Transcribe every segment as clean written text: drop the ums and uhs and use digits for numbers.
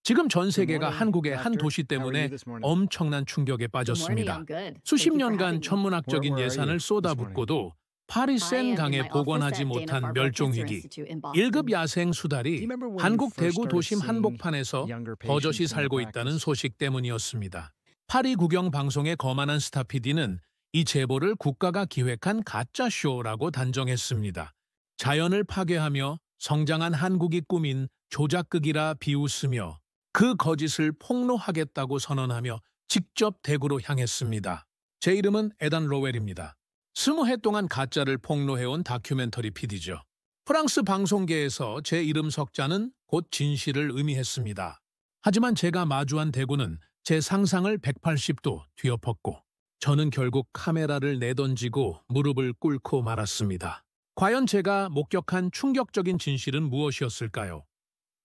지금 전 Good 세계가 morning, 한국의 한 doctor. 도시 How are you 때문에 this morning? 엄청난 충격에 Good morning. 빠졌습니다. I'm good. 수십 Thank you for 년간 having me. 천문학적인 Where are you 예산을 this morning? 쏟아붓고도 파리 I am in 센강에 my office 복원하지 at 못한 Dana-Farber 멸종위기, Cancer Institute in 1급 Boston. 야생 Do 수달이 you remember when you 한국 first 대구 started 도심 seeing 한복판에서 younger 버젓이 patients in the 살고 있다는 practice? 소식 때문이었습니다. 파리 구경 방송에 거만한 스타 PD는 이 제보를 국가가 기획한 가짜 쇼라고 단정했습니다. 자연을 파괴하며 성장한 한국이 꾸민 조작극이라 비웃으며 그 거짓을 폭로하겠다고 선언하며 직접 대구로 향했습니다. 제 이름은 에단 로웰입니다. 20해 동안 가짜를 폭로해온 다큐멘터리 PD죠. 프랑스 방송계에서 제 이름 석자는 곧 진실을 의미했습니다. 하지만 제가 마주한 대구는 제 상상을 180도 뒤엎었고 저는 결국 카메라를 내던지고 무릎을 꿇고 말았습니다. 과연 제가 목격한 충격적인 진실은 무엇이었을까요?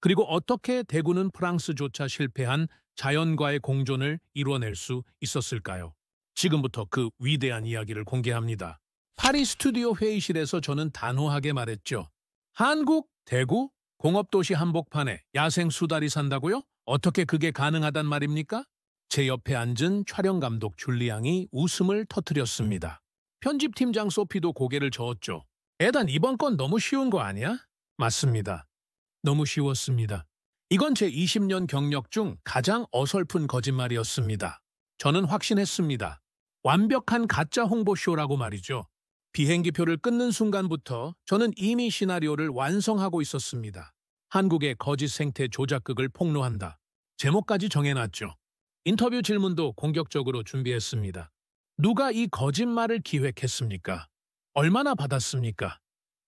그리고 어떻게 대구는 프랑스조차 실패한 자연과의 공존을 이뤄낼 수 있었을까요? 지금부터 그 위대한 이야기를 공개합니다. 파리 스튜디오 회의실에서 저는 단호하게 말했죠. 한국, 대구, 공업도시 한복판에 야생 수달이 산다고요? 어떻게 그게 가능하단 말입니까? 제 옆에 앉은 촬영감독 줄리앙이 웃음을 터뜨렸습니다. 편집팀장 소피도 고개를 저었죠. 에단, 이번 건 너무 쉬운 거 아니야? 맞습니다. 너무 쉬웠습니다. 이건 제 20년 경력 중 가장 어설픈 거짓말이었습니다. 저는 확신했습니다. 완벽한 가짜 홍보쇼라고 말이죠. 비행기표를 끊는 순간부터 저는 이미 시나리오를 완성하고 있었습니다. 한국의 거짓 생태 조작극을 폭로한다. 제목까지 정해놨죠. 인터뷰 질문도 공격적으로 준비했습니다. 누가 이 거짓말을 기획했습니까? 얼마나 받았습니까?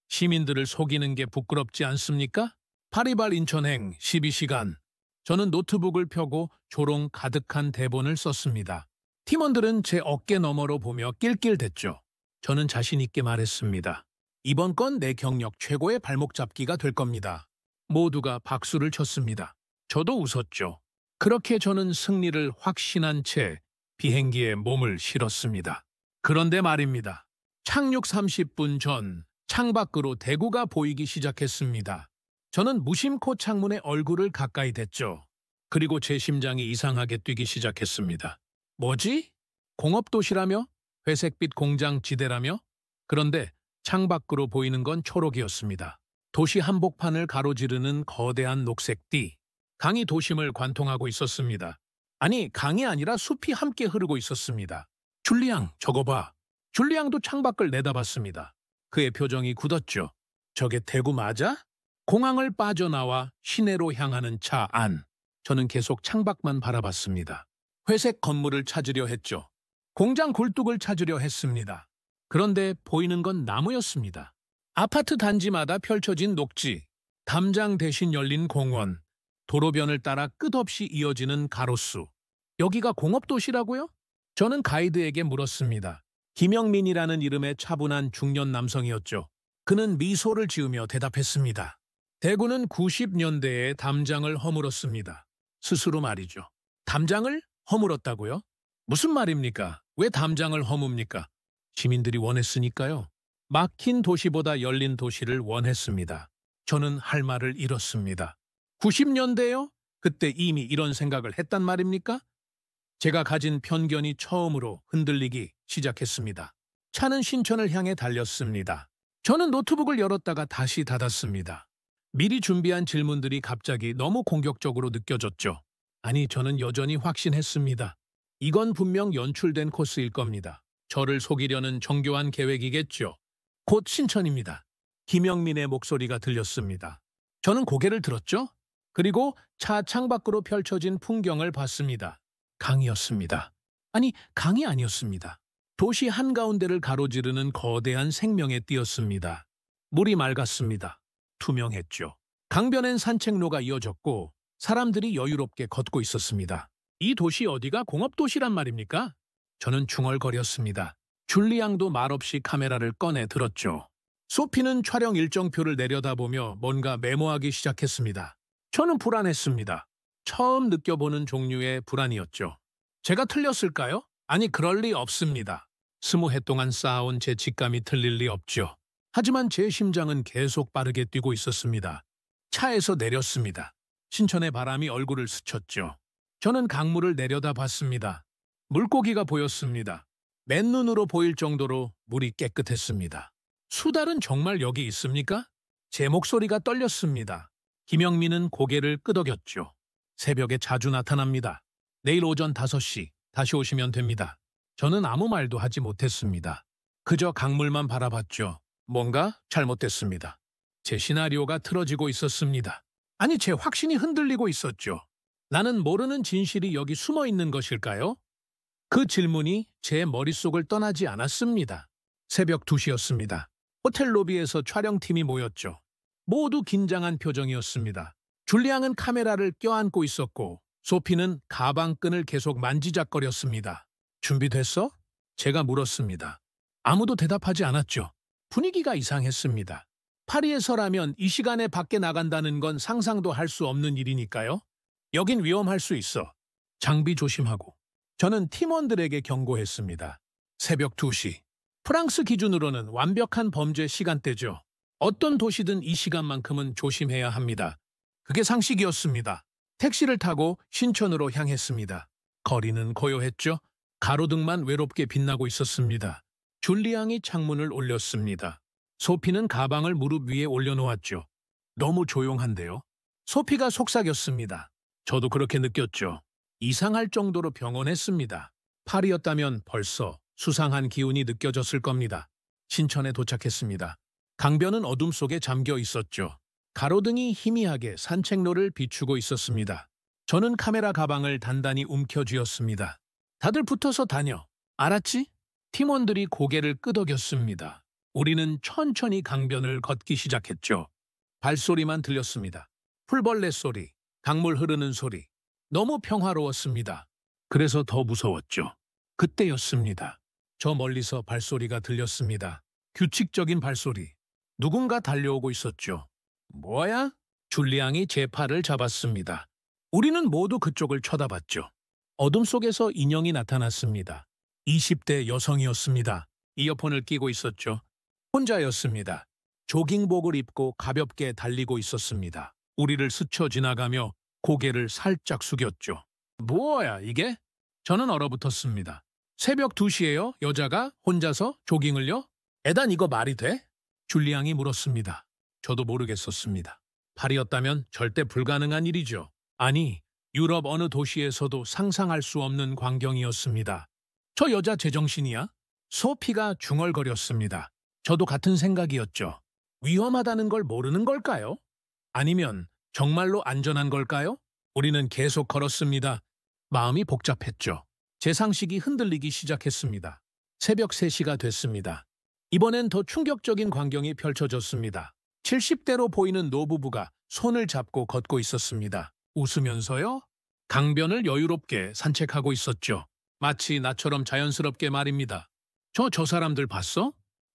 시민들을 속이는 게 부끄럽지 않습니까? 파리발 인천행 12시간. 저는 노트북을 펴고 조롱 가득한 대본을 썼습니다. 팀원들은 제 어깨 너머로 보며 낄낄댔죠. 저는 자신 있게 말했습니다. 이번 건 내 경력 최고의 발목 잡기가 될 겁니다. 모두가 박수를 쳤습니다. 저도 웃었죠. 그렇게 저는 승리를 확신한 채 비행기에 몸을 실었습니다. 그런데 말입니다. 착륙 30분 전 창밖으로 대구가 보이기 시작했습니다. 저는 무심코 창문에 얼굴을 가까이 댔죠. 그리고 제 심장이 이상하게 뛰기 시작했습니다. 뭐지? 공업도시라며? 회색빛 공장 지대라며? 그런데 창밖으로 보이는 건 초록이었습니다. 도시 한복판을 가로지르는 거대한 녹색띠. 강이 도심을 관통하고 있었습니다. 아니, 강이 아니라 숲이 함께 흐르고 있었습니다. 줄리앙, 저거 봐. 줄리앙도 창밖을 내다봤습니다. 그의 표정이 굳었죠. 저게 대구 맞아? 공항을 빠져나와 시내로 향하는 차 안. 저는 계속 창밖만 바라봤습니다. 회색 건물을 찾으려 했죠. 공장 굴뚝을 찾으려 했습니다. 그런데 보이는 건 나무였습니다. 아파트 단지마다 펼쳐진 녹지, 담장 대신 열린 공원, 도로변을 따라 끝없이 이어지는 가로수. 여기가 공업도시라고요? 저는 가이드에게 물었습니다. 김영민이라는 이름의 차분한 중년 남성이었죠. 그는 미소를 지으며 대답했습니다. 대구는 90년대에 담장을 허물었습니다. 스스로 말이죠. 담장을 허물었다고요? 무슨 말입니까? 왜 담장을 허뭅니까? 시민들이 원했으니까요. 막힌 도시보다 열린 도시를 원했습니다. 저는 할 말을 잃었습니다. 90년대요? 그때 이미 이런 생각을 했단 말입니까? 제가 가진 편견이 처음으로 흔들리기 시작했습니다. 차는 신촌을 향해 달렸습니다. 저는 노트북을 열었다가 다시 닫았습니다. 미리 준비한 질문들이 갑자기 너무 공격적으로 느껴졌죠. 아니, 저는 여전히 확신했습니다. 이건 분명 연출된 코스일 겁니다. 저를 속이려는 정교한 계획이겠죠. 곧 신천입니다. 김영민의 목소리가 들렸습니다. 저는 고개를 들었죠. 그리고 차 창밖으로 펼쳐진 풍경을 봤습니다. 강이었습니다. 아니, 강이 아니었습니다. 도시 한가운데를 가로지르는 거대한 생명의 띠였습니다. 물이 맑았습니다. 투명했죠. 강변엔 산책로가 이어졌고 사람들이 여유롭게 걷고 있었습니다. 이 도시 어디가 공업도시란 말입니까? 저는 중얼거렸습니다. 줄리앙도 말없이 카메라를 꺼내 들었죠. 소피는 촬영 일정표를 내려다보며 뭔가 메모하기 시작했습니다. 저는 불안했습니다. 처음 느껴보는 종류의 불안이었죠. 제가 틀렸을까요? 아니, 그럴 리 없습니다. 20해 동안 쌓아온 제 직감이 틀릴 리 없죠. 하지만 제 심장은 계속 빠르게 뛰고 있었습니다. 차에서 내렸습니다. 신천의 바람이 얼굴을 스쳤죠. 저는 강물을 내려다봤습니다. 물고기가 보였습니다. 맨눈으로 보일 정도로 물이 깨끗했습니다. 수달은 정말 여기 있습니까? 제 목소리가 떨렸습니다. 김영민은 고개를 끄덕였죠. 새벽에 자주 나타납니다. 내일 오전 5시 다시 오시면 됩니다. 저는 아무 말도 하지 못했습니다. 그저 강물만 바라봤죠. 뭔가 잘못됐습니다. 제 시나리오가 틀어지고 있었습니다. 아니, 제 확신이 흔들리고 있었죠. 나는 모르는 진실이 여기 숨어 있는 것일까요? 그 질문이 제 머릿속을 떠나지 않았습니다. 새벽 2시였습니다. 호텔 로비에서 촬영팀이 모였죠. 모두 긴장한 표정이었습니다. 줄리앙은 카메라를 껴안고 있었고 소피는 가방끈을 계속 만지작거렸습니다. 준비됐어? 제가 물었습니다. 아무도 대답하지 않았죠. 분위기가 이상했습니다. 파리에서라면 이 시간에 밖에 나간다는 건 상상도 할 수 없는 일이니까요. 여긴 위험할 수 있어. 장비 조심하고. 저는 팀원들에게 경고했습니다. 새벽 2시. 프랑스 기준으로는 완벽한 범죄 시간대죠. 어떤 도시든 이 시간만큼은 조심해야 합니다. 그게 상식이었습니다. 택시를 타고 신천으로 향했습니다. 거리는 고요했죠. 가로등만 외롭게 빛나고 있었습니다. 줄리앙이 창문을 올렸습니다. 소피는 가방을 무릎 위에 올려놓았죠. 너무 조용한데요. 소피가 속삭였습니다. 저도 그렇게 느꼈죠. 이상할 정도로 병원했습니다. 파리였다면 벌써 수상한 기운이 느껴졌을 겁니다. 신천에 도착했습니다. 강변은 어둠 속에 잠겨 있었죠. 가로등이 희미하게 산책로를 비추고 있었습니다. 저는 카메라 가방을 단단히 움켜쥐었습니다. 다들 붙어서 다녀. 알았지? 팀원들이 고개를 끄덕였습니다. 우리는 천천히 강변을 걷기 시작했죠. 발소리만 들렸습니다. 풀벌레 소리, 강물 흐르는 소리. 너무 평화로웠습니다. 그래서 더 무서웠죠. 그때였습니다. 저 멀리서 발소리가 들렸습니다. 규칙적인 발소리. 누군가 달려오고 있었죠. 뭐야? 줄리앙이 제 팔을 잡았습니다. 우리는 모두 그쪽을 쳐다봤죠. 어둠 속에서 인형이 나타났습니다. 20대 여성이었습니다. 이어폰을 끼고 있었죠. 혼자였습니다. 조깅복을 입고 가볍게 달리고 있었습니다. 우리를 스쳐 지나가며 고개를 살짝 숙였죠. 뭐야 이게? 저는 얼어붙었습니다. 새벽 2시에요? 여자가 혼자서 조깅을요? 에단 이거 말이 돼? 줄리앙이 물었습니다. 저도 모르겠었습니다. 파리였다면 절대 불가능한 일이죠. 아니, 유럽 어느 도시에서도 상상할 수 없는 광경이었습니다. 저 여자 제정신이야? 소피가 중얼거렸습니다. 저도 같은 생각이었죠. 위험하다는 걸 모르는 걸까요? 아니면 정말로 안전한 걸까요? 우리는 계속 걸었습니다. 마음이 복잡했죠. 제 상식이 흔들리기 시작했습니다. 새벽 3시가 됐습니다. 이번엔 더 충격적인 광경이 펼쳐졌습니다. 70대로 보이는 노부부가 손을 잡고 걷고 있었습니다. 웃으면서요? 강변을 여유롭게 산책하고 있었죠. 마치 나처럼 자연스럽게 말입니다. 저 사람들 봤어?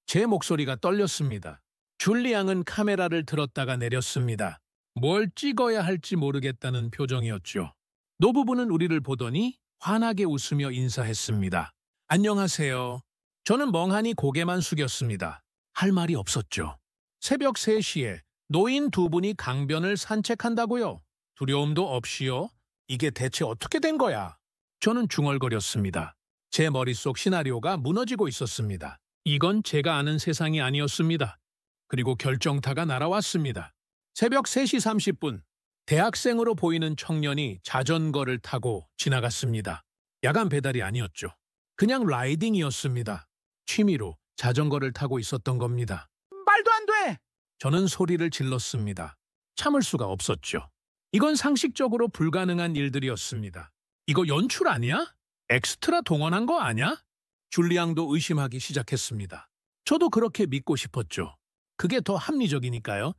제 목소리가 떨렸습니다. 줄리앙은 카메라를 들었다가 내렸습니다. 뭘 찍어야 할지 모르겠다는 표정이었죠. 노부부는 우리를 보더니 환하게 웃으며 인사했습니다. 안녕하세요. 저는 멍하니 고개만 숙였습니다. 할 말이 없었죠. 새벽 3시에 노인 2분이 강변을 산책한다고요? 두려움도 없이요? 이게 대체 어떻게 된 거야? 저는 중얼거렸습니다. 제 머릿속 시나리오가 무너지고 있었습니다. 이건 제가 아는 세상이 아니었습니다. 그리고 결정타가 날아왔습니다. 새벽 3시 30분, 대학생으로 보이는 청년이 자전거를 타고 지나갔습니다. 야간 배달이 아니었죠. 그냥 라이딩이었습니다. 취미로 자전거를 타고 있었던 겁니다. 말도 안 돼! 저는 소리를 질렀습니다. 참을 수가 없었죠. 이건 상식적으로 불가능한 일들이었습니다. 이거 연출 아니야? 엑스트라 동원한 거 아니야? 줄리앙도 의심하기 시작했습니다. 저도 그렇게 믿고 싶었죠. 그게 더 합리적이니까요.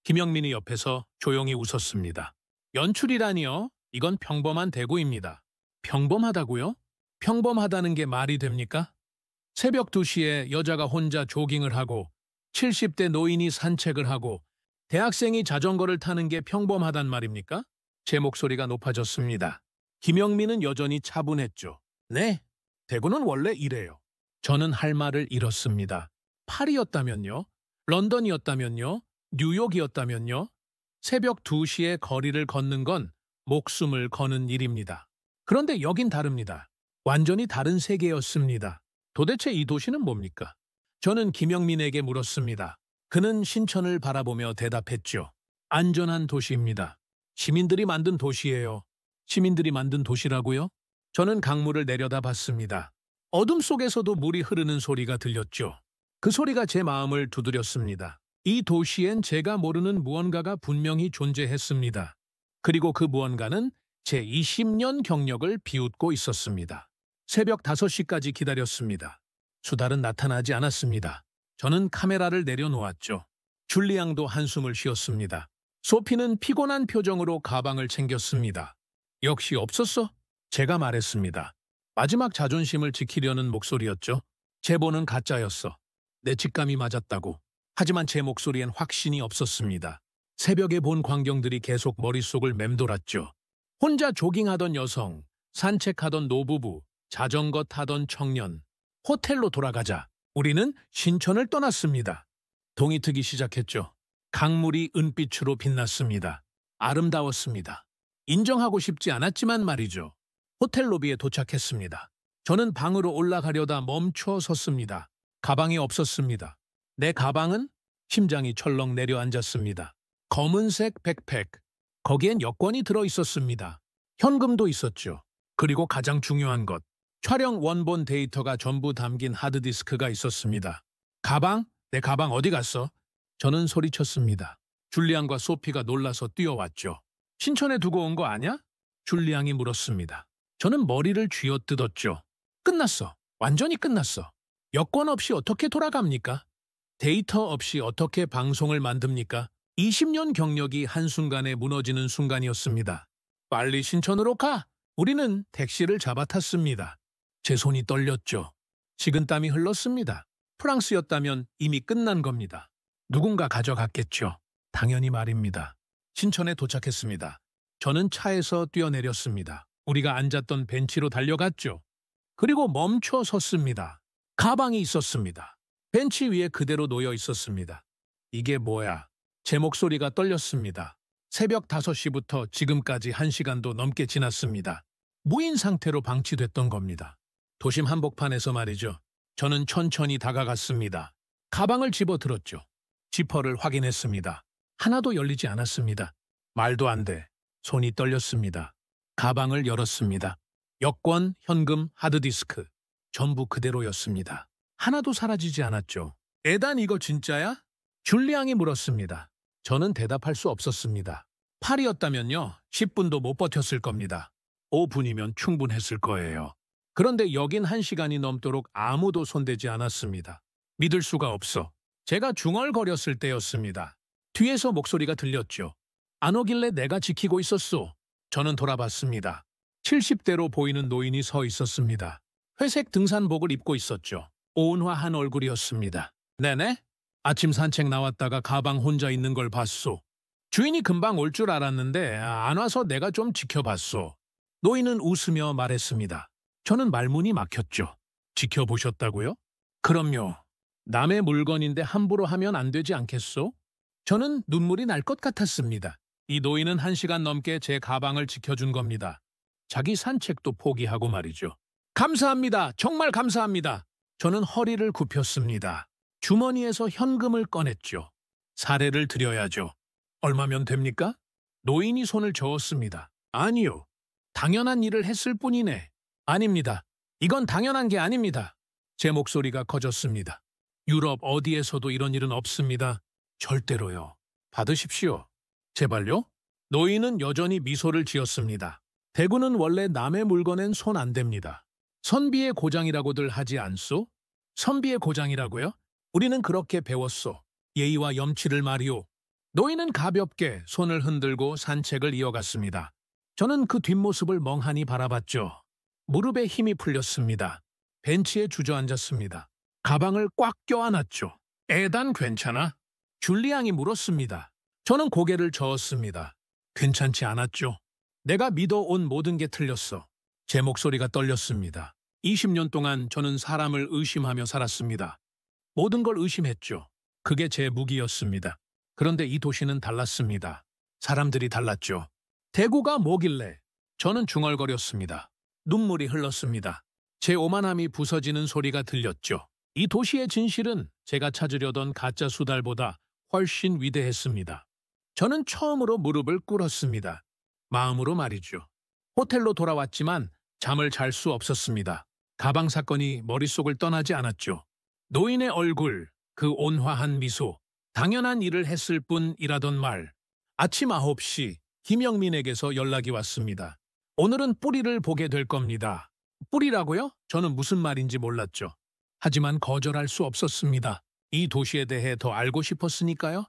김영민이 옆에서 조용히 웃었습니다. 연출이라니요? 이건 평범한 대구입니다. 평범하다고요? 평범하다는 게 말이 됩니까? 새벽 2시에 여자가 혼자 조깅을 하고 70대 노인이 산책을 하고 대학생이 자전거를 타는 게 평범하단 말입니까? 제 목소리가 높아졌습니다. 김영민은 여전히 차분했죠. 네, 대구는 원래 이래요. 저는 할 말을 잃었습니다. 파리였다면요? 런던이었다면요? 뉴욕이었다면요? 새벽 2시에 거리를 걷는 건 목숨을 거는 일입니다. 그런데 여긴 다릅니다. 완전히 다른 세계였습니다. 도대체 이 도시는 뭡니까? 저는 김영민에게 물었습니다. 그는 신천을 바라보며 대답했죠. 안전한 도시입니다. 시민들이 만든 도시예요. 시민들이 만든 도시라고요? 저는 강물을 내려다봤습니다. 어둠 속에서도 물이 흐르는 소리가 들렸죠. 그 소리가 제 마음을 두드렸습니다. 이 도시엔 제가 모르는 무언가가 분명히 존재했습니다. 그리고 그 무언가는 제 20년 경력을 비웃고 있었습니다. 새벽 5시까지 기다렸습니다. 수달은 나타나지 않았습니다. 저는 카메라를 내려놓았죠. 줄리앙도 한숨을 쉬었습니다. 소피는 피곤한 표정으로 가방을 챙겼습니다. 역시 없었어? 제가 말했습니다. 마지막 자존심을 지키려는 목소리였죠. 제보는 가짜였어. 내 직감이 맞았다고. 하지만 제 목소리엔 확신이 없었습니다. 새벽에 본 광경들이 계속 머릿속을 맴돌았죠. 혼자 조깅하던 여성, 산책하던 노부부, 자전거 타던 청년. 호텔로 돌아가자. 우리는 신천을 떠났습니다. 동이 트기 시작했죠. 강물이 은빛으로 빛났습니다. 아름다웠습니다. 인정하고 싶지 않았지만 말이죠. 호텔 로비에 도착했습니다. 저는 방으로 올라가려다 멈춰 섰습니다. 가방이 없었습니다. 내 가방은? 심장이 철렁 내려앉았습니다. 검은색 백팩. 거기엔 여권이 들어있었습니다. 현금도 있었죠. 그리고 가장 중요한 것. 촬영 원본 데이터가 전부 담긴 하드디스크가 있었습니다. 가방? 내 가방 어디 갔어? 저는 소리쳤습니다. 줄리앙과 소피가 놀라서 뛰어왔죠. 신천에 두고 온 거 아냐? 줄리앙이 물었습니다. 저는 머리를 쥐어뜯었죠. 끝났어. 완전히 끝났어. 여권 없이 어떻게 돌아갑니까? 데이터 없이 어떻게 방송을 만듭니까? 20년 경력이 한순간에 무너지는 순간이었습니다. 빨리 신천으로 가! 우리는 택시를 잡아탔습니다. 제 손이 떨렸죠. 식은땀이 흘렀습니다. 프랑스였다면 이미 끝난 겁니다. 누군가 가져갔겠죠. 당연히 말입니다. 신천에 도착했습니다. 저는 차에서 뛰어내렸습니다. 우리가 앉았던 벤치로 달려갔죠. 그리고 멈춰 섰습니다. 가방이 있었습니다. 벤치 위에 그대로 놓여 있었습니다. 이게 뭐야? 제 목소리가 떨렸습니다. 새벽 5시부터 지금까지 1시간도 넘게 지났습니다. 무인 상태로 방치됐던 겁니다. 도심 한복판에서 말이죠. 저는 천천히 다가갔습니다. 가방을 집어들었죠. 지퍼를 확인했습니다. 하나도 열리지 않았습니다. 말도 안 돼. 손이 떨렸습니다. 가방을 열었습니다. 여권, 현금, 하드디스크. 전부 그대로였습니다. 하나도 사라지지 않았죠. 에단 이거 진짜야? 줄리앙이 물었습니다. 저는 대답할 수 없었습니다. 8이었다면요. 10분도 못 버텼을 겁니다. 5분이면 충분했을 거예요. 그런데 여긴 1시간이 넘도록 아무도 손대지 않았습니다. 믿을 수가 없어. 제가 중얼거렸을 때였습니다. 뒤에서 목소리가 들렸죠. 안 오길래 내가 지키고 있었소. 저는 돌아봤습니다. 70대로 보이는 노인이 서 있었습니다. 회색 등산복을 입고 있었죠. 온화한 얼굴이었습니다. 네네? 아침 산책 나왔다가 가방 혼자 있는 걸 봤소. 주인이 금방 올 줄 알았는데 안 와서 내가 좀 지켜봤소. 노인은 웃으며 말했습니다. 저는 말문이 막혔죠. 지켜보셨다고요? 그럼요. 남의 물건인데 함부로 하면 안 되지 않겠소? 저는 눈물이 날 것 같았습니다. 이 노인은 1시간 넘게 제 가방을 지켜준 겁니다. 자기 산책도 포기하고 말이죠. 감사합니다. 정말 감사합니다. 저는 허리를 굽혔습니다. 주머니에서 현금을 꺼냈죠. 사례를 드려야죠. 얼마면 됩니까? 노인이 손을 저었습니다. 아니요. 당연한 일을 했을 뿐이네. 아닙니다. 이건 당연한 게 아닙니다. 제 목소리가 커졌습니다. 유럽 어디에서도 이런 일은 없습니다. 절대로요. 받으십시오. 제발요? 노인은 여전히 미소를 지었습니다. 대구는 원래 남의 물건엔 손 안 댑니다. 선비의 고장이라고들 하지 않소? 선비의 고장이라고요? 우리는 그렇게 배웠소. 예의와 염치를 말이오. 노인은 가볍게 손을 흔들고 산책을 이어갔습니다. 저는 그 뒷모습을 멍하니 바라봤죠. 무릎에 힘이 풀렸습니다. 벤치에 주저앉았습니다. 가방을 꽉 껴안았죠. 에단 괜찮아? 줄리앙이 물었습니다. 저는 고개를 저었습니다. 괜찮지 않았죠. 내가 믿어온 모든 게 틀렸어. 제 목소리가 떨렸습니다. 20년 동안 저는 사람을 의심하며 살았습니다. 모든 걸 의심했죠. 그게 제 무기였습니다. 그런데 이 도시는 달랐습니다. 사람들이 달랐죠. 대구가 뭐길래? 저는 중얼거렸습니다. 눈물이 흘렀습니다. 제 오만함이 부서지는 소리가 들렸죠. 이 도시의 진실은 제가 찾으려던 가짜 수달보다 훨씬 위대했습니다. 저는 처음으로 무릎을 꿇었습니다. 마음으로 말이죠. 호텔로 돌아왔지만 잠을 잘 수 없었습니다. 가방 사건이 머릿속을 떠나지 않았죠. 노인의 얼굴, 그 온화한 미소, 당연한 일을 했을 뿐이라던 말. 아침 9시 김영민에게서 연락이 왔습니다. 오늘은 뿌리를 보게 될 겁니다. 뿌리라고요? 저는 무슨 말인지 몰랐죠. 하지만 거절할 수 없었습니다. 이 도시에 대해 더 알고 싶었으니까요.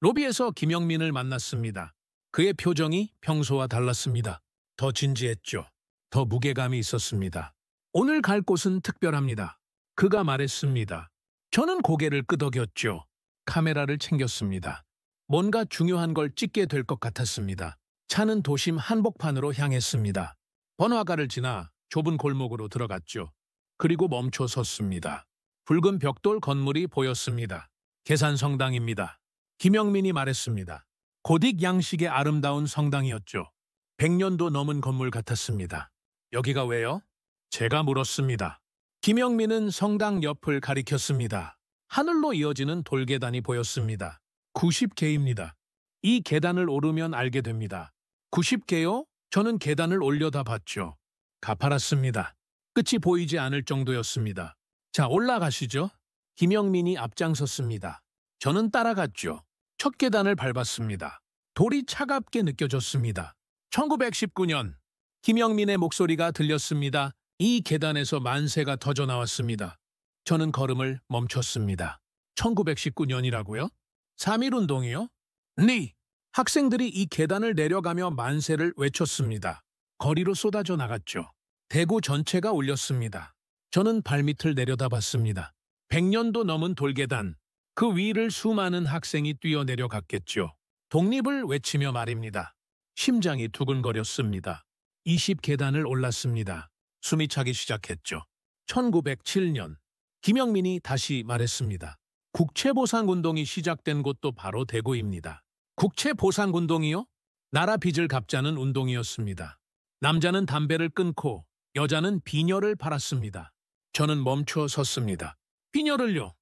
로비에서 김영민을 만났습니다. 그의 표정이 평소와 달랐습니다. 더 진지했죠. 더 무게감이 있었습니다. 오늘 갈 곳은 특별합니다. 그가 말했습니다. 저는 고개를 끄덕였죠. 카메라를 챙겼습니다. 뭔가 중요한 걸 찍게 될 것 같았습니다. 차는 도심 한복판으로 향했습니다. 번화가를 지나 좁은 골목으로 들어갔죠. 그리고 멈춰 섰습니다. 붉은 벽돌 건물이 보였습니다. 계산성당입니다. 김영민이 말했습니다. 고딕 양식의 아름다운 성당이었죠. 100년도 넘은 건물 같았습니다. 여기가 왜요? 제가 물었습니다. 김영민은 성당 옆을 가리켰습니다. 하늘로 이어지는 돌계단이 보였습니다. 90개입니다. 이 계단을 오르면 알게 됩니다. 90개요? 저는 계단을 올려다 봤죠. 가파랐습니다. 끝이 보이지 않을 정도였습니다. 자, 올라가시죠. 김영민이 앞장섰습니다. 저는 따라갔죠. 첫 계단을 밟았습니다. 돌이 차갑게 느껴졌습니다. 1919년 김영민의 목소리가 들렸습니다. 이 계단에서 만세가 터져 나왔습니다. 저는 걸음을 멈췄습니다. 1919년이라고요? 3.1운동이요? 네! 학생들이 이 계단을 내려가며 만세를 외쳤습니다. 거리로 쏟아져 나갔죠. 대구 전체가 울렸습니다. 저는 발밑을 내려다봤습니다. 100년도 넘은 돌계단, 그 위를 수많은 학생이 뛰어내려갔겠죠. 독립을 외치며 말입니다. 심장이 두근거렸습니다. 20계단을 올랐습니다. 숨이 차기 시작했죠. 1907년 김영민이 다시 말했습니다. 국채보상운동이 시작된 곳도 바로 대구입니다. 국채보상운동이요? 나라 빚을 갚자는 운동이었습니다. 남자는 담배를 끊고 여자는 비녀를 팔았습니다. 저는 멈춰 섰습니다. 비녀를요?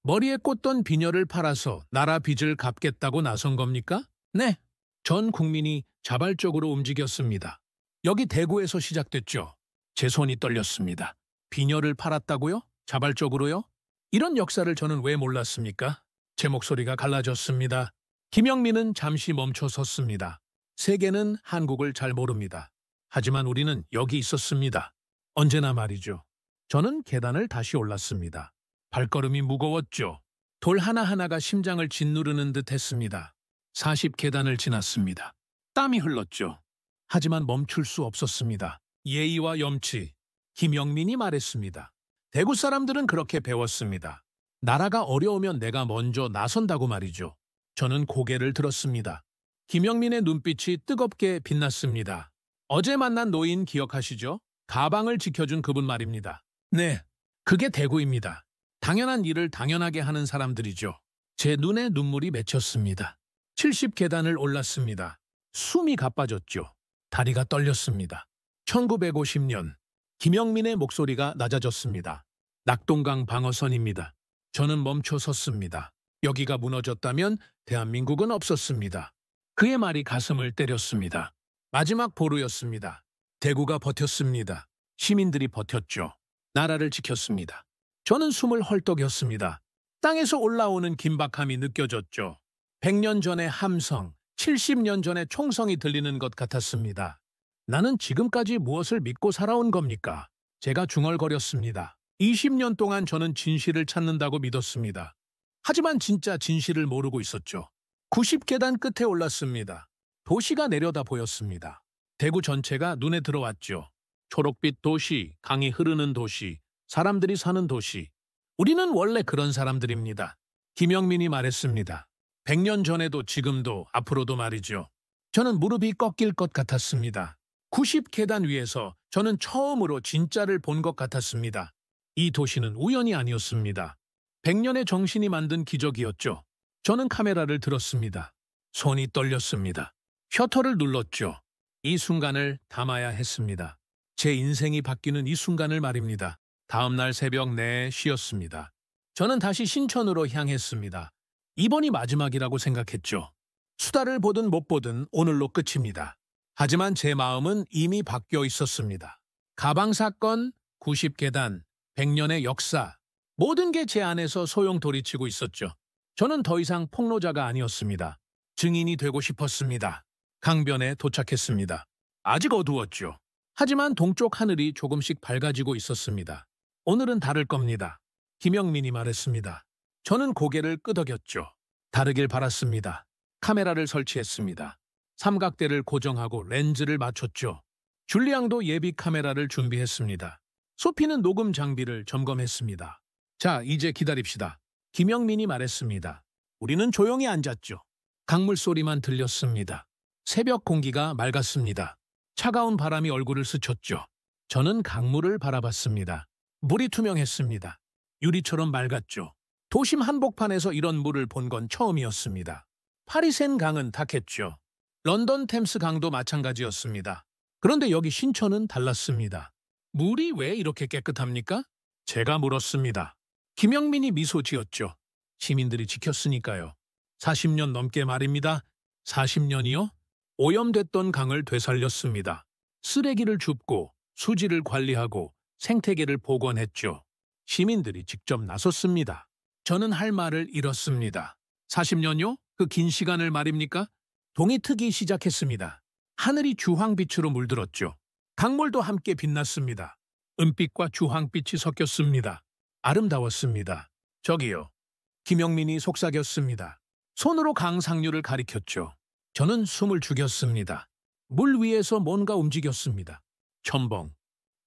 머리에 꽂던 비녀를 팔아서 나라 빚을 갚겠다고 나선 겁니까? 네. 전 국민이 자발적으로 움직였습니다. 여기 대구에서 시작됐죠. 제 손이 떨렸습니다. 비녀를 팔았다고요? 자발적으로요? 이런 역사를 저는 왜 몰랐습니까? 제 목소리가 갈라졌습니다. 김영민은 잠시 멈춰 섰습니다. 세계는 한국을 잘 모릅니다. 하지만 우리는 여기 있었습니다. 언제나 말이죠. 저는 계단을 다시 올랐습니다. 발걸음이 무거웠죠. 돌 하나하나가 심장을 짓누르는 듯 했습니다. 40계단을 지났습니다. 땀이 흘렀죠. 하지만 멈출 수 없었습니다. 예의와 염치, 김영민이 말했습니다. 대구 사람들은 그렇게 배웠습니다. 나라가 어려우면 내가 먼저 나선다고 말이죠. 저는 고개를 들었습니다. 김영민의 눈빛이 뜨겁게 빛났습니다. 어제 만난 노인 기억하시죠? 가방을 지켜준 그분 말입니다. 네, 그게 대구입니다. 당연한 일을 당연하게 하는 사람들이죠. 제 눈에 눈물이 맺혔습니다. 70계단을 올랐습니다. 숨이 가빠졌죠. 다리가 떨렸습니다. 1950년 김영민의 목소리가 낮아졌습니다. 낙동강 방어선입니다. 저는 멈춰 섰습니다. 여기가 무너졌다면 대한민국은 없었습니다. 그의 말이 가슴을 때렸습니다. 마지막 보루였습니다. 대구가 버텼습니다. 시민들이 버텼죠. 나라를 지켰습니다. 저는 숨을 헐떡였습니다. 땅에서 올라오는 긴박함이 느껴졌죠. 100년 전의 함성, 70년 전의 총성이 들리는 것 같았습니다. 나는 지금까지 무엇을 믿고 살아온 겁니까? 제가 중얼거렸습니다. 20년 동안 저는 진실을 찾는다고 믿었습니다. 하지만 진짜 진실을 모르고 있었죠. 90계단 끝에 올랐습니다. 도시가 내려다 보였습니다. 대구 전체가 눈에 들어왔죠. 초록빛 도시, 강이 흐르는 도시, 사람들이 사는 도시. 우리는 원래 그런 사람들입니다. 김영민이 말했습니다. 100년 전에도 지금도 앞으로도 말이죠. 저는 무릎이 꺾일 것 같았습니다. 90계단 위에서 저는 처음으로 진짜를 본 것 같았습니다. 이 도시는 우연이 아니었습니다. 100년의 정신이 만든 기적이었죠. 저는 카메라를 들었습니다. 손이 떨렸습니다. 셔터를 눌렀죠. 이 순간을 담아야 했습니다. 제 인생이 바뀌는 이 순간을 말입니다. 다음 날 새벽 4시였습니다. 저는 다시 신천으로 향했습니다. 이번이 마지막이라고 생각했죠. 수다를 보든 못 보든 오늘로 끝입니다. 하지만 제 마음은 이미 바뀌어 있었습니다. 가방 사건, 90계단, 100년의 역사, 모든 게 제 안에서 소용돌이치고 있었죠. 저는 더 이상 폭로자가 아니었습니다. 증인이 되고 싶었습니다. 강변에 도착했습니다. 아직 어두웠죠. 하지만 동쪽 하늘이 조금씩 밝아지고 있었습니다. 오늘은 다를 겁니다. 김영민이 말했습니다. 저는 고개를 끄덕였죠. 다르길 바랐습니다. 카메라를 설치했습니다. 삼각대를 고정하고 렌즈를 맞췄죠. 줄리앙도 예비 카메라를 준비했습니다. 소피는 녹음 장비를 점검했습니다. 자, 이제 기다립시다. 김영민이 말했습니다. 우리는 조용히 앉았죠. 강물 소리만 들렸습니다. 새벽 공기가 맑았습니다. 차가운 바람이 얼굴을 스쳤죠. 저는 강물을 바라봤습니다. 물이 투명했습니다. 유리처럼 맑았죠. 도심 한복판에서 이런 물을 본 건 처음이었습니다. 파리센 강은 탁했죠. 런던 템스 강도 마찬가지였습니다. 그런데 여기 신천은 달랐습니다. 물이 왜 이렇게 깨끗합니까? 제가 물었습니다. 김영민이 미소 지었죠. 시민들이 지켰으니까요. 40년 넘게 말입니다. 40년이요? 오염됐던 강을 되살렸습니다. 쓰레기를 줍고 수지를 관리하고 생태계를 복원했죠. 시민들이 직접 나섰습니다. 저는 할 말을 잃었습니다. 40년요? 그 긴 시간을 말입니까? 동이 트기 시작했습니다. 하늘이 주황빛으로 물들었죠. 강물도 함께 빛났습니다. 은빛과 주황빛이 섞였습니다. 아름다웠습니다. 저기요. 김영민이 속삭였습니다. 손으로 강 상류를 가리켰죠. 저는 숨을 죽였습니다. 물 위에서 뭔가 움직였습니다. 첨벙.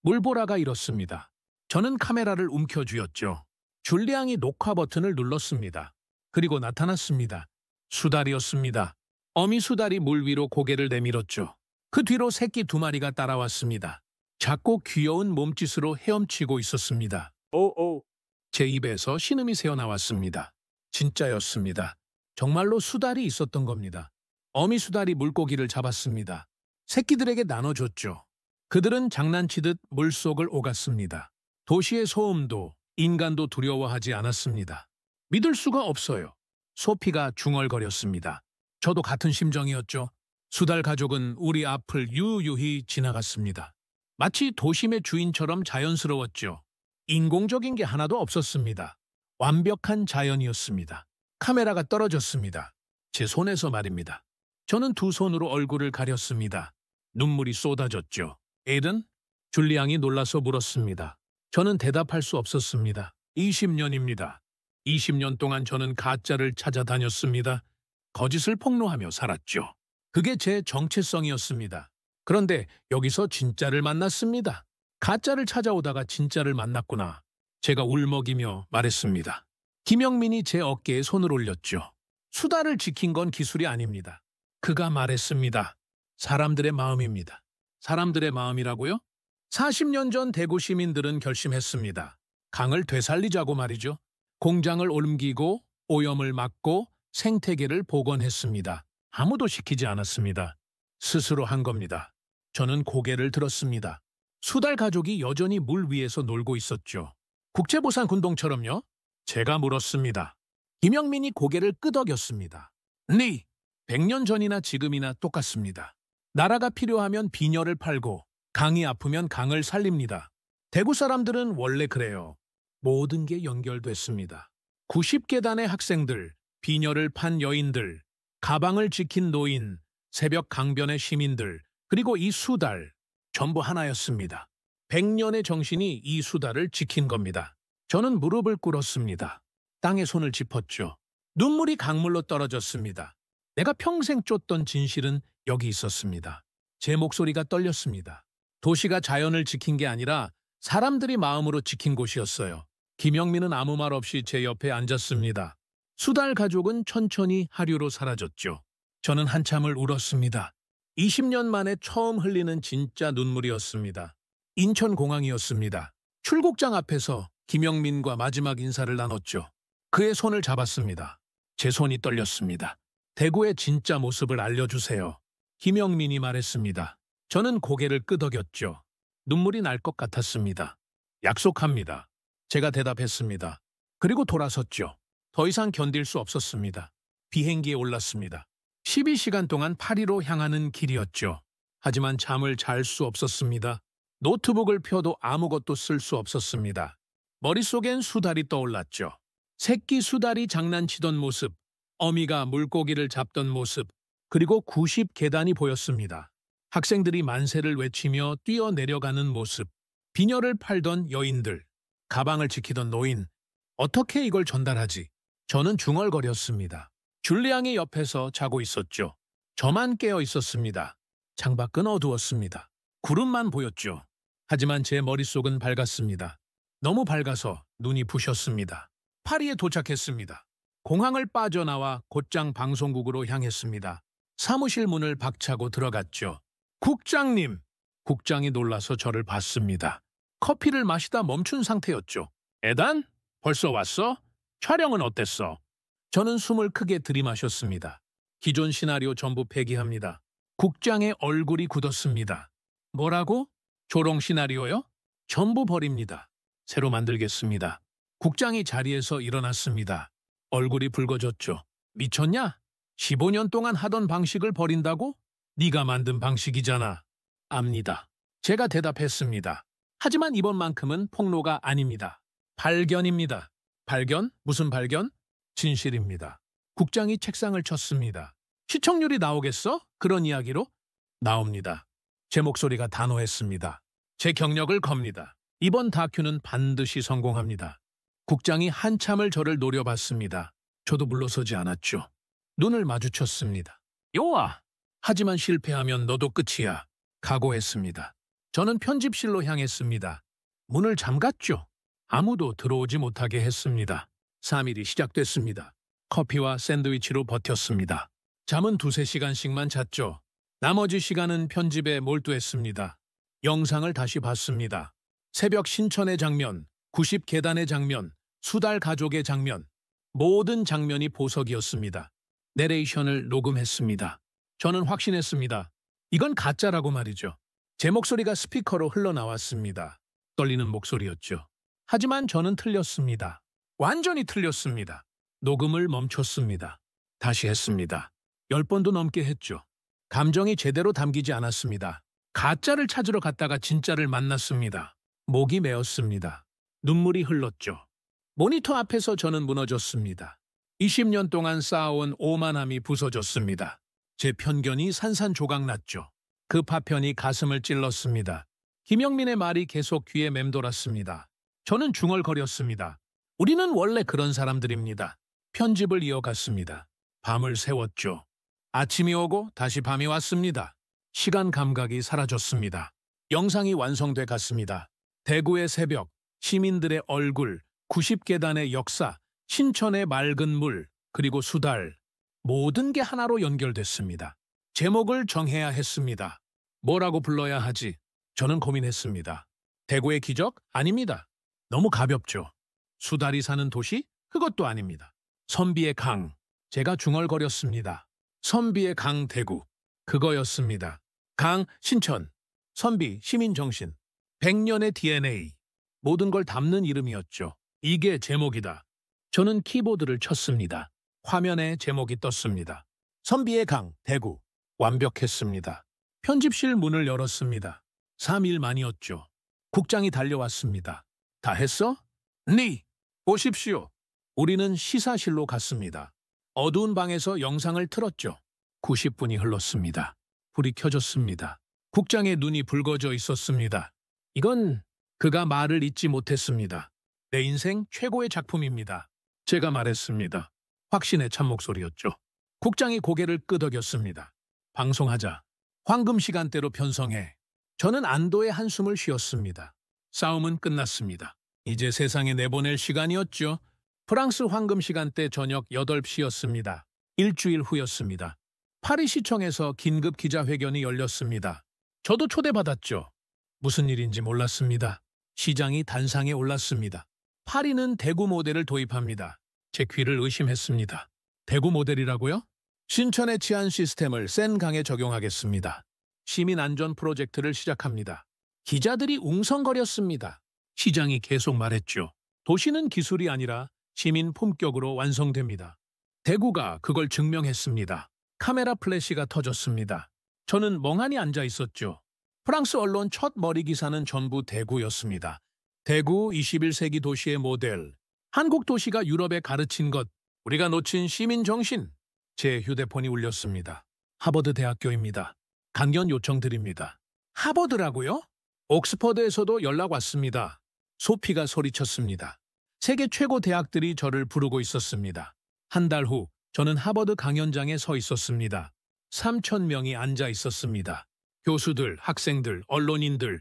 물보라가 일었습니다. 저는 카메라를 움켜쥐었죠. 줄리앙이 녹화 버튼을 눌렀습니다. 그리고 나타났습니다. 수달이었습니다. 어미 수달이 물 위로 고개를 내밀었죠. 그 뒤로 새끼 2마리가 따라왔습니다. 작고 귀여운 몸짓으로 헤엄치고 있었습니다. 오오. 제 입에서 신음이 새어나왔습니다. 진짜였습니다. 정말로 수달이 있었던 겁니다. 어미 수달이 물고기를 잡았습니다. 새끼들에게 나눠줬죠. 그들은 장난치듯 물속을 오갔습니다. 도시의 소음도 인간도 두려워하지 않았습니다. 믿을 수가 없어요. 소피가 중얼거렸습니다. 저도 같은 심정이었죠. 수달 가족은 우리 앞을 유유히 지나갔습니다. 마치 도심의 주인처럼 자연스러웠죠. 인공적인 게 하나도 없었습니다. 완벽한 자연이었습니다. 카메라가 떨어졌습니다. 제 손에서 말입니다. 저는 2 손으로 얼굴을 가렸습니다. 눈물이 쏟아졌죠. 에든? 줄리앙이 놀라서 물었습니다. 저는 대답할 수 없었습니다. 20년입니다. 20년 동안 저는 가짜를 찾아다녔습니다. 거짓을 폭로하며 살았죠. 그게 제 정체성이었습니다. 그런데 여기서 진짜를 만났습니다. 가짜를 찾아오다가 진짜를 만났구나. 제가 울먹이며 말했습니다. 김영민이 제 어깨에 손을 올렸죠. 수다를 지킨 건 기술이 아닙니다. 그가 말했습니다. 사람들의 마음입니다. 사람들의 마음이라고요? 40년 전 대구 시민들은 결심했습니다. 강을 되살리자고 말이죠. 공장을 옮기고 오염을 막고 생태계를 복원했습니다. 아무도 시키지 않았습니다. 스스로 한 겁니다. 저는 고개를 들었습니다. 수달 가족이 여전히 물 위에서 놀고 있었죠. 국제보상운동처럼요? 제가 물었습니다. 김영민이 고개를 끄덕였습니다. 네, 100년 전이나 지금이나 똑같습니다. 나라가 필요하면 빈혈을 팔고 강이 아프면 강을 살립니다. 대구 사람들은 원래 그래요. 모든 게 연결됐습니다. 90계단의 학생들, 빈혈을 판 여인들, 가방을 지킨 노인, 새벽 강변의 시민들, 그리고 이 수달, 전부 하나였습니다. 100년의 정신이 이 수달을 지킨 겁니다. 저는 무릎을 꿇었습니다. 땅에 손을 짚었죠. 눈물이 강물로 떨어졌습니다. 내가 평생 쫓던 진실은 여기 있었습니다. 제 목소리가 떨렸습니다. 도시가 자연을 지킨 게 아니라 사람들이 마음으로 지킨 곳이었어요. 김영민은 아무 말 없이 제 옆에 앉았습니다. 수달 가족은 천천히 하류로 사라졌죠. 저는 한참을 울었습니다. 20년 만에 처음 흘리는 진짜 눈물이었습니다. 인천공항이었습니다. 출국장 앞에서 김영민과 마지막 인사를 나눴죠. 그의 손을 잡았습니다. 제 손이 떨렸습니다. 대구의 진짜 모습을 알려주세요. 김영민이 말했습니다. 저는 고개를 끄덕였죠. 눈물이 날 것 같았습니다. 약속합니다. 제가 대답했습니다. 그리고 돌아섰죠. 더 이상 견딜 수 없었습니다. 비행기에 올랐습니다. 12시간 동안 파리로 향하는 길이었죠. 하지만 잠을 잘 수 없었습니다. 노트북을 펴도 아무것도 쓸 수 없었습니다. 머릿속엔 수달이 떠올랐죠. 새끼 수달이 장난치던 모습, 어미가 물고기를 잡던 모습, 그리고 90계단이 보였습니다. 학생들이 만세를 외치며 뛰어내려가는 모습, 비녀를 팔던 여인들, 가방을 지키던 노인. 어떻게 이걸 전달하지? 저는 중얼거렸습니다. 줄리앙이 옆에서 자고 있었죠. 저만 깨어 있었습니다. 창밖은 어두웠습니다. 구름만 보였죠. 하지만 제 머릿속은 밝았습니다. 너무 밝아서 눈이 부셨습니다. 파리에 도착했습니다. 공항을 빠져나와 곧장 방송국으로 향했습니다. 사무실 문을 박차고 들어갔죠. 국장님! 국장이 놀라서 저를 봤습니다. 커피를 마시다 멈춘 상태였죠. 에단? 벌써 왔어? 촬영은 어땠어? 저는 숨을 크게 들이마셨습니다. 기존 시나리오 전부 폐기합니다. 국장의 얼굴이 굳었습니다. 뭐라고? 조롱 시나리오요? 전부 버립니다. 새로 만들겠습니다. 국장이 자리에서 일어났습니다. 얼굴이 붉어졌죠. 미쳤냐? 15년 동안 하던 방식을 버린다고? 네가 만든 방식이잖아. 압니다. 제가 대답했습니다. 하지만 이번만큼은 폭로가 아닙니다. 발견입니다. 발견? 무슨 발견? 진실입니다. 국장이 책상을 쳤습니다. 시청률이 나오겠어? 그런 이야기로? 나옵니다. 제 목소리가 단호했습니다. 제 경력을 겁니다. 이번 다큐는 반드시 성공합니다. 국장이 한참을 저를 노려봤습니다. 저도 물러서지 않았죠. 눈을 마주쳤습니다. 요아! 하지만 실패하면 너도 끝이야. 각오했습니다. 저는 편집실로 향했습니다. 문을 잠갔죠. 아무도 들어오지 못하게 했습니다. 3일이 시작됐습니다. 커피와 샌드위치로 버텼습니다. 잠은 2~3시간씩만 잤죠. 나머지 시간은 편집에 몰두했습니다. 영상을 다시 봤습니다. 새벽 신천의 장면, 90계단의 장면, 수달 가족의 장면, 모든 장면이 보석이었습니다. 내레이션을 녹음했습니다. 저는 확신했습니다. 이건 가짜라고 말이죠. 제 목소리가 스피커로 흘러나왔습니다. 떨리는 목소리였죠. 하지만 저는 틀렸습니다. 완전히 틀렸습니다. 녹음을 멈췄습니다. 다시 했습니다. 10번도 넘게 했죠. 감정이 제대로 담기지 않았습니다. 가짜를 찾으러 갔다가 진짜를 만났습니다. 목이 메었습니다. 눈물이 흘렀죠. 모니터 앞에서 저는 무너졌습니다. 20년 동안 쌓아온 오만함이 부서졌습니다. 제 편견이 산산조각났죠. 그 파편이 가슴을 찔렀습니다. 김영민의 말이 계속 귀에 맴돌았습니다. 저는 중얼거렸습니다. 우리는 원래 그런 사람들입니다. 편집을 이어갔습니다. 밤을 새웠죠. 아침이 오고 다시 밤이 왔습니다. 시간 감각이 사라졌습니다. 영상이 완성돼 갔습니다. 대구의 새벽, 시민들의 얼굴, 90계단의 역사, 신천의 맑은 물, 그리고 수달. 모든 게 하나로 연결됐습니다. 제목을 정해야 했습니다. 뭐라고 불러야 하지? 저는 고민했습니다. 대구의 기적? 아닙니다. 너무 가볍죠. 수달이 사는 도시? 그것도 아닙니다. 선비의 강. 제가 중얼거렸습니다. 선비의 강 대구. 그거였습니다. 강 신천. 선비 시민정신. 100년의 DNA. 모든 걸 담는 이름이었죠. 이게 제목이다. 저는 키보드를 쳤습니다. 화면에 제목이 떴습니다. 선비의 강 대구. 완벽했습니다. 편집실 문을 열었습니다. 3일 만이었죠. 국장이 달려왔습니다. 다 했어? 네. 보십시오. 우리는 시사실로 갔습니다. 어두운 방에서 영상을 틀었죠. 90분이 흘렀습니다. 불이 켜졌습니다. 국장의 눈이 붉어져 있었습니다. 이건 그가 말을 잊지 못했습니다. 내 인생 최고의 작품입니다. 제가 말했습니다. 확신의 참목소리였죠. 국장이 고개를 끄덕였습니다. 방송하자. 황금 시간대로 편성해. 저는 안도의 한숨을 쉬었습니다. 싸움은 끝났습니다. 이제 세상에 내보낼 시간이었죠. 프랑스 황금 시간대 저녁 8시였습니다. 일주일 후였습니다. 파리시청에서 긴급 기자회견이 열렸습니다. 저도 초대받았죠. 무슨 일인지 몰랐습니다. 시장이 단상에 올랐습니다. 파리는 대구 모델을 도입합니다. 제 귀를 의심했습니다. 대구 모델이라고요? 신천의 치안 시스템을 센 강에 적용하겠습니다. 시민 안전 프로젝트를 시작합니다. 기자들이 웅성거렸습니다. 시장이 계속 말했죠. 도시는 기술이 아니라 시민 품격으로 완성됩니다. 대구가 그걸 증명했습니다. 카메라 플래시가 터졌습니다. 저는 멍하니 앉아 있었죠. 프랑스 언론 첫 머리 기사는 전부 대구였습니다. 대구 21세기 도시의 모델. 한국 도시가 유럽에 가르친 것. 우리가 놓친 시민 정신. 제 휴대폰이 울렸습니다. 하버드 대학교입니다. 강연 요청드립니다. 하버드라고요? 옥스퍼드에서도 연락 왔습니다. 소피가 소리쳤습니다. 세계 최고 대학들이 저를 부르고 있었습니다. 한 달 후 저는 하버드 강연장에 서 있었습니다. 3,000명이 앉아 있었습니다. 교수들, 학생들, 언론인들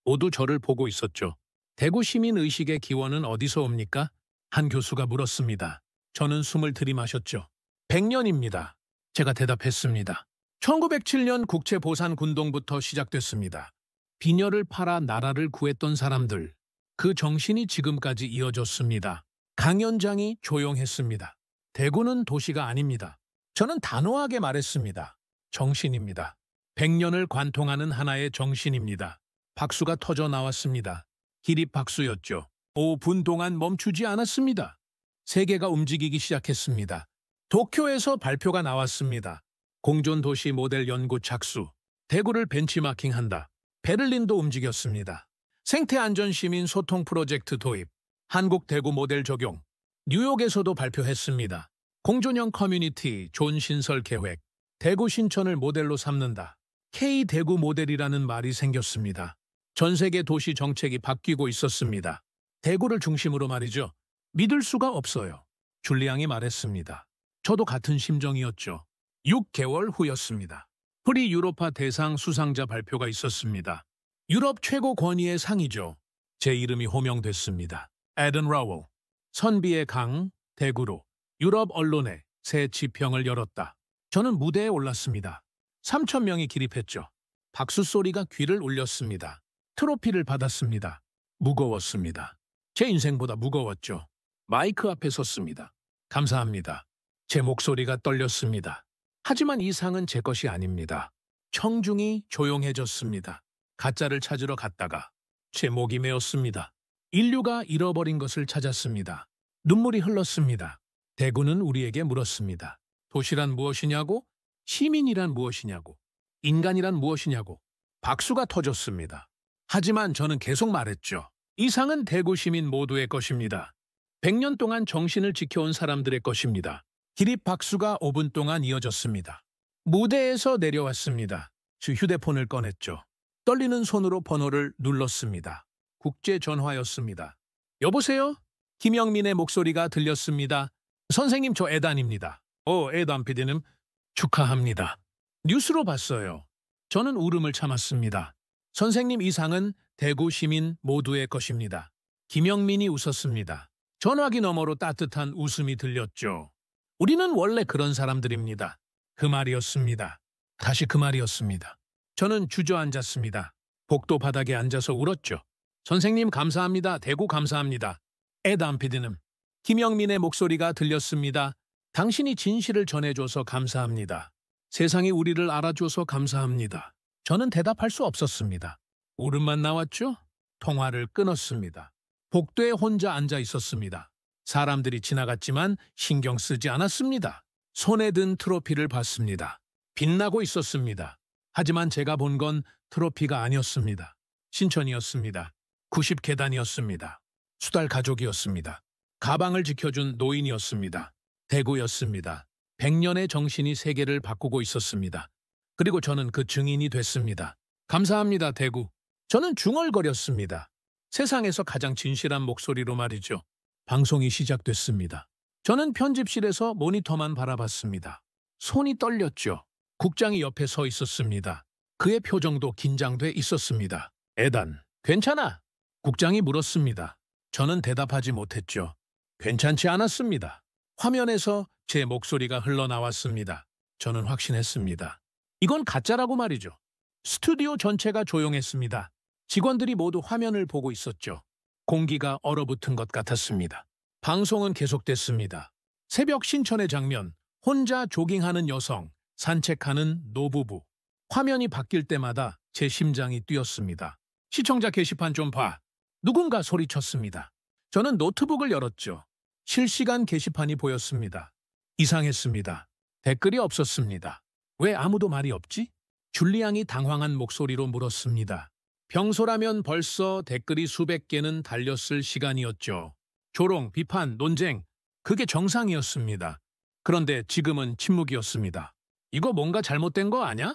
모두 저를 보고 있었죠. 대구 시민의식의 기원은 어디서 옵니까? 한 교수가 물었습니다. 저는 숨을 들이마셨죠. 100년입니다. 제가 대답했습니다. 1907년 국채보산군동부터 시작됐습니다. 빈혈을 팔아 나라를 구했던 사람들. 그 정신이 지금까지 이어졌습니다. 강연장이 조용했습니다. 대구는 도시가 아닙니다. 저는 단호하게 말했습니다. 정신입니다. 100년을 관통하는 하나의 정신입니다. 박수가 터져 나왔습니다. 기립박수였죠. 5분 동안 멈추지 않았습니다. 세계가 움직이기 시작했습니다. 도쿄에서 발표가 나왔습니다. 공존도시 모델 연구 착수. 대구를 벤치마킹한다. 베를린도 움직였습니다. 생태안전시민 소통 프로젝트 도입. 한국 대구 모델 적용. 뉴욕에서도 발표했습니다. 공존형 커뮤니티 존 신설 계획. 대구 신천을 모델로 삼는다. K-대구 모델이라는 말이 생겼습니다. 전 세계 도시 정책이 바뀌고 있었습니다. 대구를 중심으로 말이죠. 믿을 수가 없어요. 줄리앙이 말했습니다. 저도 같은 심정이었죠. 6개월 후였습니다. 프리 유로파 대상 수상자 발표가 있었습니다. 유럽 최고 권위의 상이죠. 제 이름이 호명됐습니다. 에든 라웰. 선비의 강, 대구로 유럽 언론에 새 지평을 열었다. 저는 무대에 올랐습니다. 3,000명이 기립했죠. 박수 소리가 귀를 울렸습니다. 트로피를 받았습니다. 무거웠습니다. 제 인생보다 무거웠죠. 마이크 앞에 섰습니다. 감사합니다. 제 목소리가 떨렸습니다. 하지만 이 상은 제 것이 아닙니다. 청중이 조용해졌습니다. 가짜를 찾으러 갔다가 제 목이 메었습니다. 인류가 잃어버린 것을 찾았습니다. 눈물이 흘렀습니다. 대구는 우리에게 물었습니다. 도시란 무엇이냐고? 시민이란 무엇이냐고? 인간이란 무엇이냐고? 박수가 터졌습니다. 하지만 저는 계속 말했죠. 이 상은 대구 시민 모두의 것입니다. 100년 동안 정신을 지켜온 사람들의 것입니다. 기립 박수가 5분 동안 이어졌습니다. 무대에서 내려왔습니다. 제 휴대폰을 꺼냈죠. 떨리는 손으로 번호를 눌렀습니다. 국제전화였습니다. 여보세요? 김영민의 목소리가 들렸습니다. 선생님, 저 에단입니다. 에단 PD님, 축하합니다. 뉴스로 봤어요. 저는 울음을 참았습니다. 선생님, 이 상은 대구 시민 모두의 것입니다. 김영민이 웃었습니다. 전화기 너머로 따뜻한 웃음이 들렸죠. 우리는 원래 그런 사람들입니다. 그 말이었습니다. 다시 그 말이었습니다. 저는 주저앉았습니다. 복도 바닥에 앉아서 울었죠. 선생님 감사합니다. 대구 감사합니다. 에단 PD님. 김영민의 목소리가 들렸습니다. 당신이 진실을 전해줘서 감사합니다. 세상이 우리를 알아줘서 감사합니다. 저는 대답할 수 없었습니다. 울음만 나왔죠? 통화를 끊었습니다. 복도에 혼자 앉아 있었습니다. 사람들이 지나갔지만 신경 쓰지 않았습니다. 손에 든 트로피를 봤습니다. 빛나고 있었습니다. 하지만 제가 본 건 트로피가 아니었습니다. 신천이었습니다. 90계단이었습니다. 수달 가족이었습니다. 가방을 지켜준 노인이었습니다. 대구였습니다. 100년의 정신이 세계를 바꾸고 있었습니다. 그리고 저는 그 증인이 됐습니다. 감사합니다, 대구. 저는 중얼거렸습니다. 세상에서 가장 진실한 목소리로 말이죠. 방송이 시작됐습니다. 저는 편집실에서 모니터만 바라봤습니다. 손이 떨렸죠. 국장이 옆에 서 있었습니다. 그의 표정도 긴장돼 있었습니다. 에단, 괜찮아? 국장이 물었습니다. 저는 대답하지 못했죠. 괜찮지 않았습니다. 화면에서 제 목소리가 흘러나왔습니다. 저는 확신했습니다. 이건 가짜라고 말이죠. 스튜디오 전체가 조용했습니다. 직원들이 모두 화면을 보고 있었죠. 공기가 얼어붙은 것 같았습니다. 방송은 계속됐습니다. 새벽 신천의 장면, 혼자 조깅하는 여성, 산책하는 노부부. 화면이 바뀔 때마다 제 심장이 뛰었습니다. 시청자 게시판 좀 봐. 누군가 소리쳤습니다. 저는 노트북을 열었죠. 실시간 게시판이 보였습니다. 이상했습니다. 댓글이 없었습니다. 왜 아무도 말이 없지? 줄리앙이 당황한 목소리로 물었습니다. 평소라면 벌써 댓글이 수백 개는 달렸을 시간이었죠. 조롱, 비판, 논쟁, 그게 정상이었습니다. 그런데 지금은 침묵이었습니다. 이거 뭔가 잘못된 거 아냐?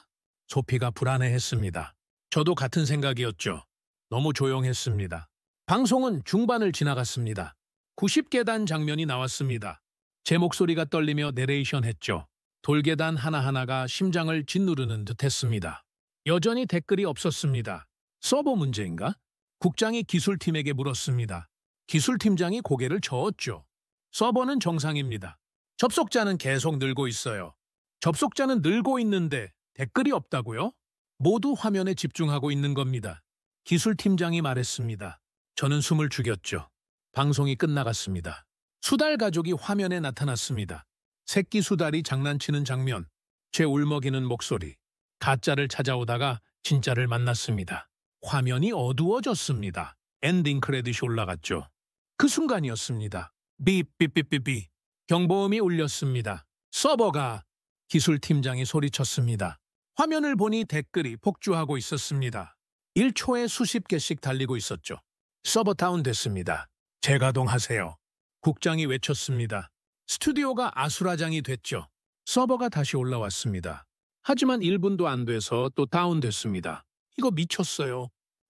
소피가 불안해했습니다. 저도 같은 생각이었죠. 너무 조용했습니다. 방송은 중반을 지나갔습니다. 90계단 장면이 나왔습니다. 제 목소리가 떨리며 내레이션 했죠. 돌계단 하나하나가 심장을 짓누르는 듯했습니다. 여전히 댓글이 없었습니다. 서버 문제인가? 국장이 기술팀에게 물었습니다. 기술팀장이 고개를 저었죠. 서버는 정상입니다. 접속자는 계속 늘고 있어요. 접속자는 늘고 있는데 댓글이 없다고요? 모두 화면에 집중하고 있는 겁니다. 기술팀장이 말했습니다. 저는 숨을 죽였죠. 방송이 끝나갔습니다. 수달 가족이 화면에 나타났습니다. 새끼 수달이 장난치는 장면, 제 울먹이는 목소리, 가짜를 찾아오다가 진짜를 만났습니다. 화면이 어두워졌습니다. 엔딩 크레딧이 올라갔죠. 그 순간이었습니다. 삐삐삐삐삐. 경보음이 울렸습니다. 서버가. 기술팀장이 소리쳤습니다. 화면을 보니 댓글이 폭주하고 있었습니다. 1초에 수십 개씩 달리고 있었죠. 서버 다운됐습니다. 재가동하세요. 국장이 외쳤습니다. 스튜디오가 아수라장이 됐죠. 서버가 다시 올라왔습니다. 하지만 1분도 안 돼서 또 다운됐습니다. 이거 미쳤어요.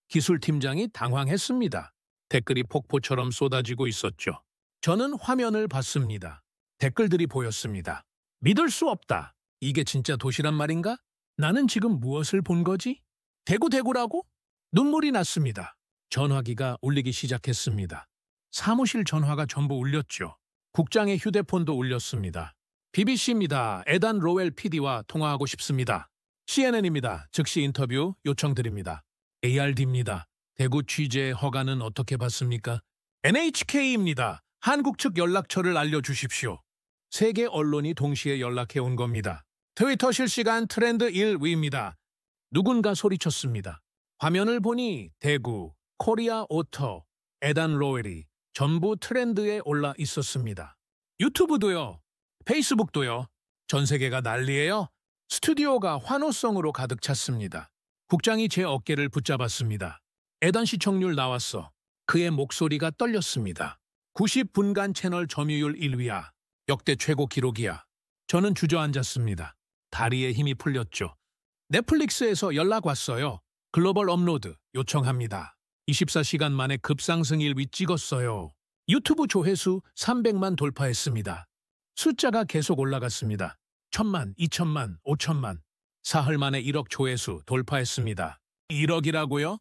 기술팀장이 당황했습니다. 댓글이 폭포처럼 쏟아지고 있었죠. 저는 화면을 봤습니다. 댓글들이 보였습니다. 믿을 수 없다. 이게 진짜 도시란 말인가? 나는 지금 무엇을 본 거지? 대구라고? 눈물이 났습니다. 전화기가 울리기 시작했습니다. 사무실 전화가 전부 울렸죠. 국장의 휴대폰도 울렸습니다. BBC입니다. 에단 로웰 PD와 통화하고 싶습니다. CNN입니다. 즉시 인터뷰 요청드립니다. ARD입니다. 대구 취재 허가는 어떻게 받습니까? NHK입니다. 한국 측 연락처를 알려주십시오. 세계 언론이 동시에 연락해 온 겁니다. 트위터 실시간 트렌드 1위입니다. 누군가 소리쳤습니다. 화면을 보니 대구, 코리아 오터, 에단 로웰이 전부 트렌드에 올라 있었습니다. 유튜브도요. 페이스북도요. 전 세계가 난리예요. 스튜디오가 환호성으로 가득 찼습니다. 국장이 제 어깨를 붙잡았습니다. 에단 시청률 나왔어. 그의 목소리가 떨렸습니다. 90분간 채널 점유율 1위야. 역대 최고 기록이야. 저는 주저앉았습니다. 다리에 힘이 풀렸죠. 넷플릭스에서 연락 왔어요. 글로벌 업로드 요청합니다. 24시간 만에 급상승 1위 찍었어요. 유튜브 조회수 300만 돌파했습니다. 숫자가 계속 올라갔습니다. 1000만, 2000만, 5000만. 사흘 만에 1억 조회수 돌파했습니다. 1억이라고요?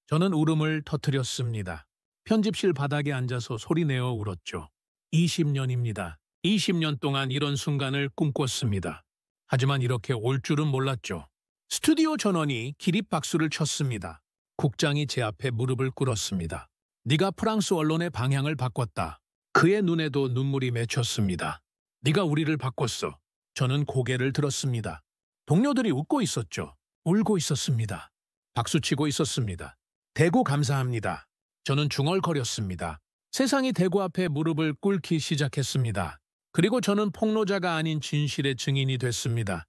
저는 울음을 터뜨렸습니다. 편집실 바닥에 앉아서 소리내어 울었죠. 20년입니다. 20년 동안 이런 순간을 꿈꿨습니다. 하지만 이렇게 올 줄은 몰랐죠. 스튜디오 전원이 기립박수를 쳤습니다. 국장이 제 앞에 무릎을 꿇었습니다. 네가 프랑스 언론의 방향을 바꿨다. 그의 눈에도 눈물이 맺혔습니다. 네가 우리를 바꿨어. 저는 고개를 들었습니다. 동료들이 웃고 있었죠. 울고 있었습니다. 박수치고 있었습니다. 대구 감사합니다. 저는 중얼거렸습니다. 세상이 대구 앞에 무릎을 꿇기 시작했습니다. 그리고 저는 폭로자가 아닌 진실의 증인이 됐습니다.